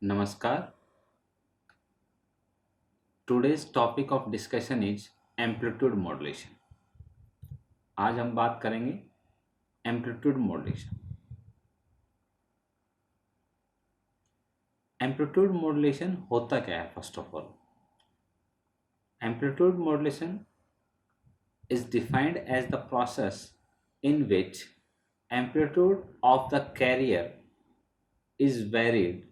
नमस्कार. Today's topic of discussion is amplitude modulation. आज हम बात करेंगे एम्पलीट्यूड मॉड्यूलेशन. एम्पलीट्यूड मॉड्यूलेशन होता क्या है? First of all, amplitude modulation is defined as the process in which amplitude of the carrier is varied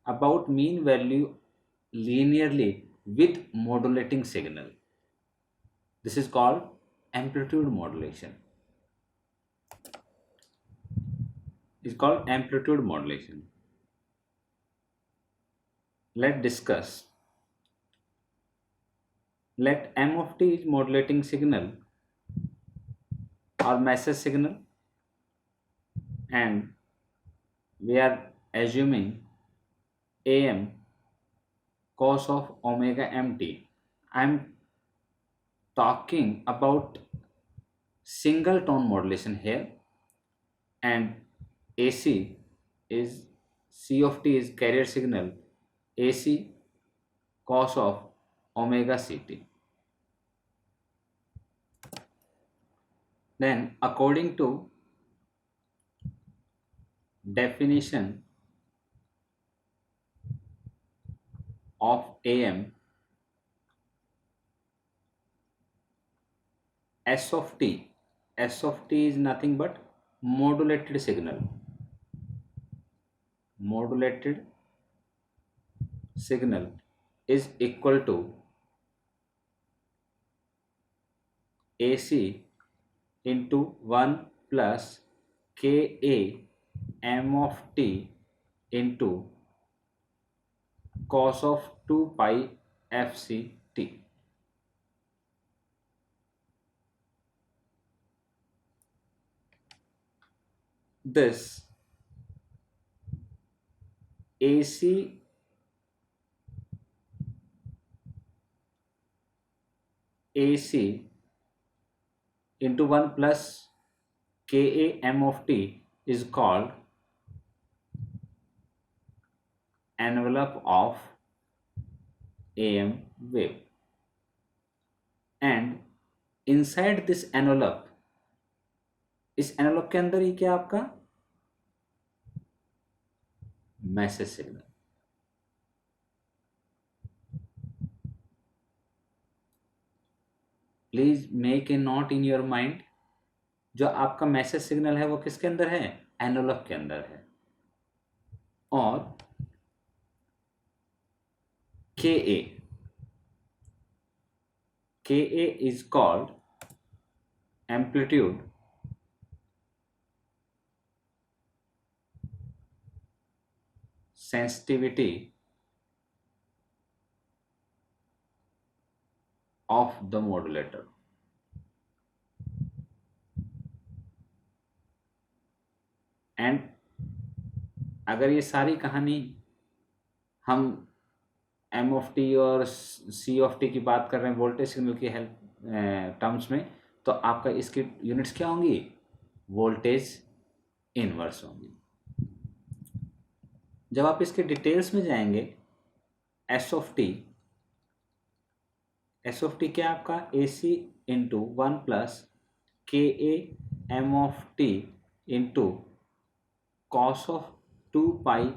about mean value linearly with modulating signal. This is called amplitude modulation. It's called amplitude modulation. Let's discuss. Let m of t is modulating signal or message signal, and we are assuming am cos of omega mt. I'm talking about single tone modulation here, and AC is c of t is carrier signal, AC cos of omega ct. Then according to definition of am, s of t is nothing but modulated signal. Modulated signal is equal to AC into 1 plus Ka m of t into cos of 2 pi fct. This AC AC into 1 plus Ka m of t is called envelope of AM wave, and inside this envelope, इस envelope के अंदर ही क्या आपका message signal. Please make a note in your mind. जो आपका message signal है वो किसके अंदर है? एनवलप के अंदर है. और Ka is called amplitude sensitivity of the modulator. And अगर ये सारी कहानी हम एम ऑफ टी और सी ऑफ टी की बात कर रहे हैं वोल्टेज सिग्नल की हेल्प टर्म्स में, तो आपका इसकी यूनिट्स क्या होंगी? वोल्टेज इनवर्स होंगी. जब आप इसके डिटेल्स में जाएंगे, एस ऑफ टी क्या है आपका? ए सी into 1 plus K A M of T into cos of 2 pi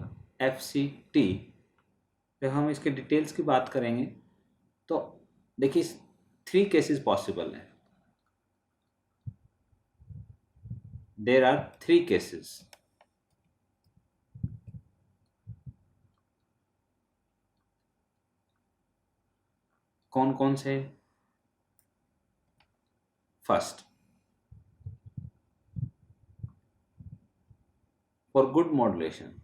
F C T. जब हम इसके डिटेल्स की बात करेंगे तो देखिए 3 केसेस पॉसिबल हैं. There are 3 cases. कौन कौन से? फर्स्ट, फॉर गुड मॉड्यूलेशन,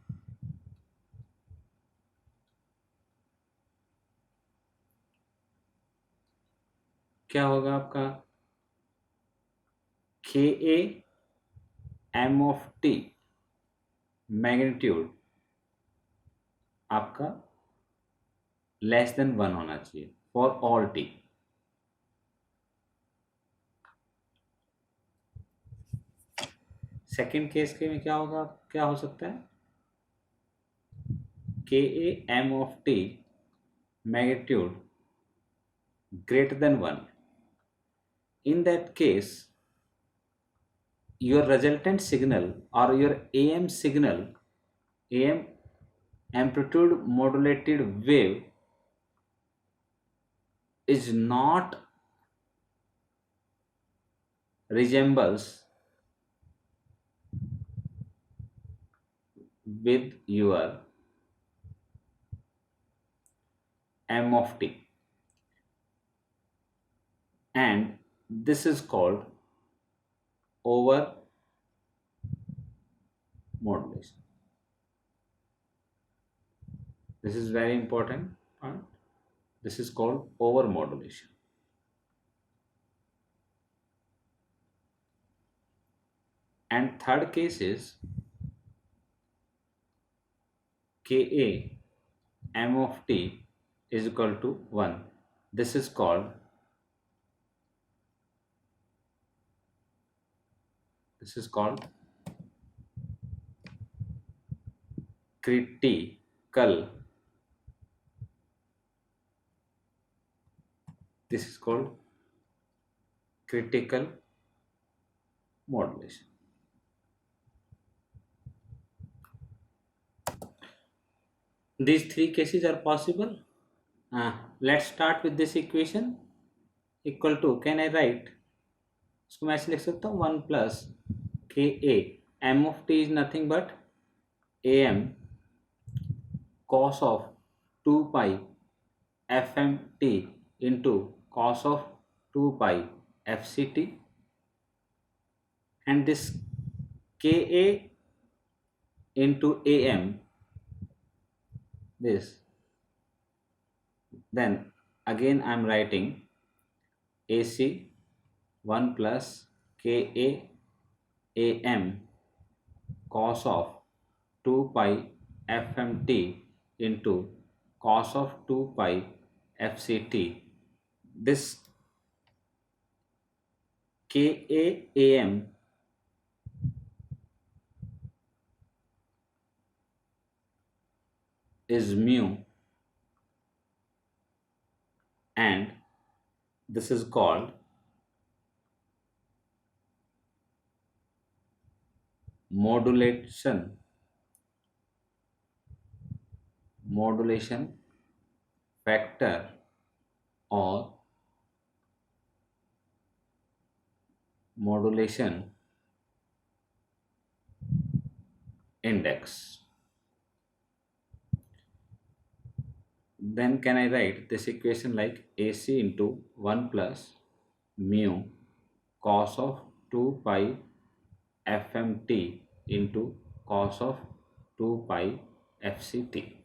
क्या होगा आपका? K A M of T magnitude आपका लेस देन 1 होना चाहिए for all T. Second case के में क्या होगा? क्या हो सकता है? Ka m of t magnitude greater than 1. In that case, your resultant signal or your AM signal, AM amplitude modulated wave, is not resembles with your m of t, and this is called over modulation. This is very important part. This is called over modulation. And third case is Ka m of t is equal to 1. This is called critical. This is called critical modulation. These three cases are possible. Let's start with this equation equal to, can I write, इसको मैं ऐसे लिख सकता हूँ 1 plus K A M of T is nothing but A M cos of 2 pi F M T into cos of 2 pi F C T, and this Ka into Am, this, then again I am writing AC 1 plus Ka Am cos of 2 pi fmt into cos of 2 pi fct. This Ka Am is mu, and this is called modulation factor or modulation index. Then can I write this equation like AC into 1 plus mu cos of 2 pi fmt into cos of 2 pi fct.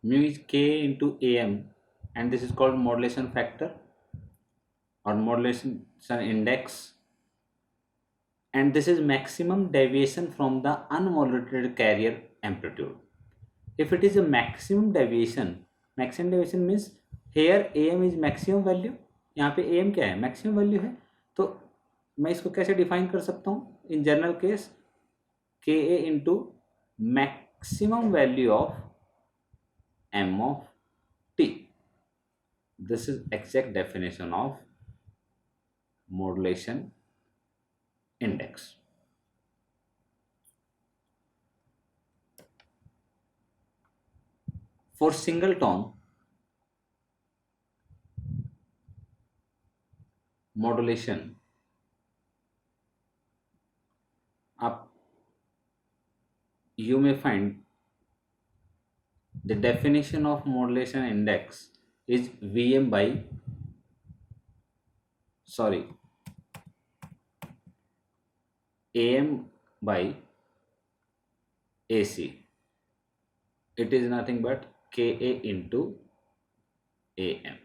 Mu is K into Am, and this is called modulation factor or modulation index, and this is maximum deviation from the unmodulated carrier amplitude. If it is a maximum deviation means here Am is maximum value, यहाँ पे Am क्या है, maximum value है, तो मैं इसको कैसे define कर सकता हूँ? In general case Ka into maximum value of m of t. This is exact definition of modulation index. For single tone modulation, up you may find the definition of modulation index is Vm by Am by AC. It is nothing but Ka into Am.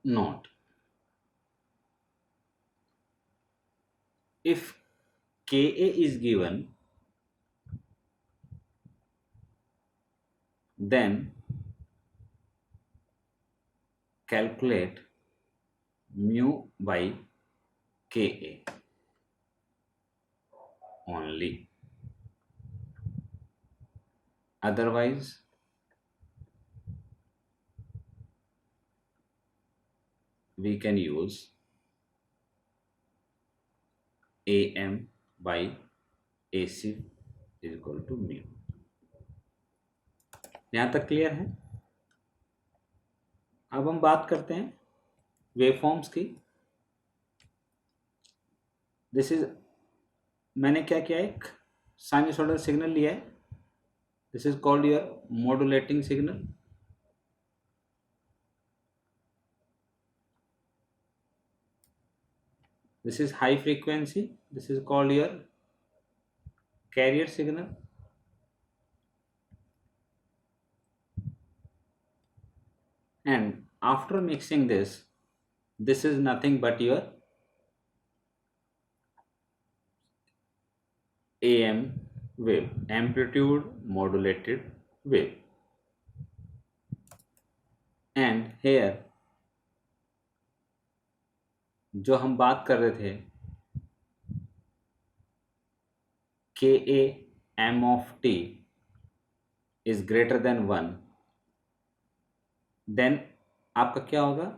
Note: if Ka is given, then calculate mu by Ka only. Otherwise, we can use Am by Ac is equal to mu. यहाँ तक clear है? अब हम बात करते हैं waveforms की. This is, मैंने क्या किया है, एक साइनसॉइडल सिग्नल लिया है. This is called your modulating signal. This is high frequency. This is called your carrier signal. And after mixing this is nothing but your AM wave, amplitude modulated wave. And here जो हम बात कर रहे थे Ka m of t is greater than 1, then आपका क्या होगा,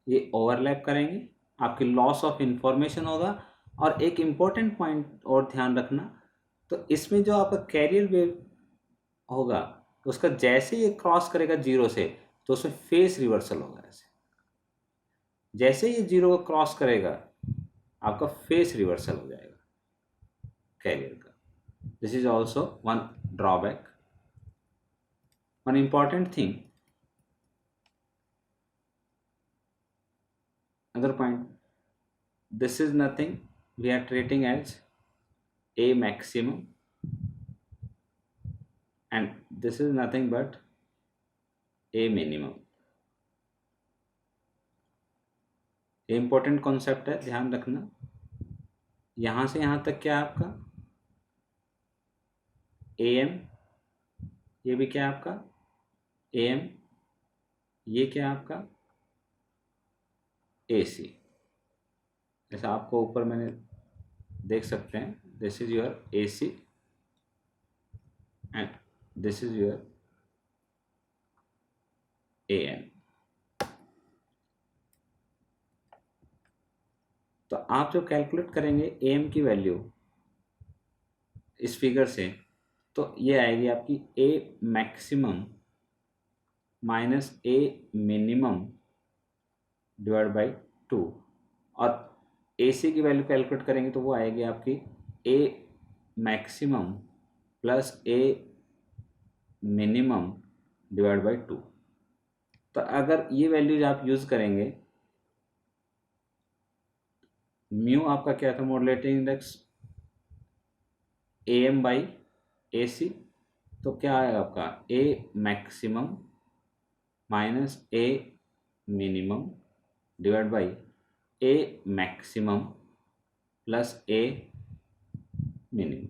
ये ओवरलैप करेंगे, आपकी लॉस ऑफ इंफॉर्मेशन होगा. और एक इम्पोर्टेंट पॉइंट और ध्यान रखना, तो इसमें जो आपका कैरियर वेव होगा उसका जैसे ये क्रॉस करेगा जीरो से तो उसमें फेस रिवर्सल होगा. ऐसे जैसे ये जीरो को क्रॉस करेगा आपका फेस रिवर्सल हो जाएगा कैरियर का. This is also one drawback. One important thing, another point, this is nothing we are treating as a maximum and this is nothing but a minimum. ये important concept है, ध्यान रखना. यहां से यहां तक क्या है आपका AM, ये भी क्या है आपका AM, ये क्या है आपका AC. जैसा आपको ऊपर मैंने देख सकते हैं, this is your AC and this is your AM. तो आप जो कैलकुलेट करेंगे AM की वैल्यू इस फिगर से, तो ये आएगी आपकी A maximum minus A minimum divide by 2. और AC की वैल्यू कैलकुलेट करेंगे तो वो आएगी आपकी A maximum plus A minimum divide by 2. तो अगर ये वैल्यूज आप यूज़ करेंगे, म्यू आपका क्या था, modulating index AM by AC, तो क्या आएगा आपका A maximum minus A minimum divide by A maximum plus A minimum.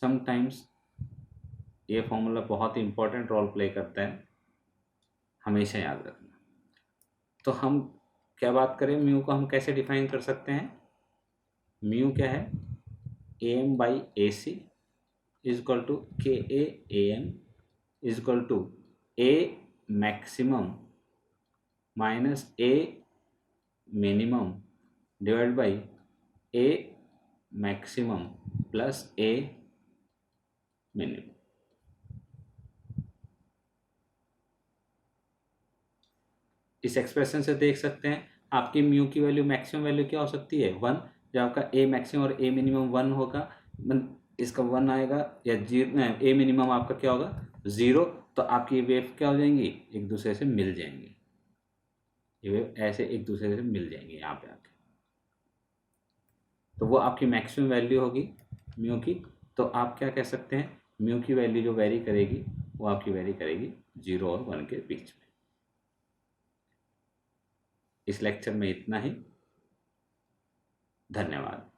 Sometimes ये फॉर्मूला बहुत ही इंपॉर्टेंट रोल प्ले करता है, हमेशा याद रखना. तो हम क्या बात करें, म्यू को हम कैसे डिफाइन कर सकते हैं. म्यू क्या है, AM by AC is equal to KA AM is equal to A maximum minus A minimum divide by A maximum plus A minimum. इस एक्सप्रेशन से देख सकते हैं आपकी म्यू की वैल्यू, मैक्सिमम वैल्यू क्या हो सकती है 1. जब आपका A मैक्सिमम और A मिनिमम 1 होगा, इसका 1 आएगा, या A मिनिमम आपका क्या होगा 0, तो आपकी वेव क्या हो जाएंगी, एक दूसरे से मिल जाएंगी. ये वेव ऐसे एक दूसरे से मिल जाएंगे यहाँ पे आके, तो वो आपकी मैक्सिमम वैल्यू होगी म्यू की. तो आप क्या कह सकते हैं, म्यू की वैल्यू जो वेरी करेगी वो आपकी वेरी करेगी 0 और 1 के बीच में. इस लेक्चर में इतना ही. धन्यवाद.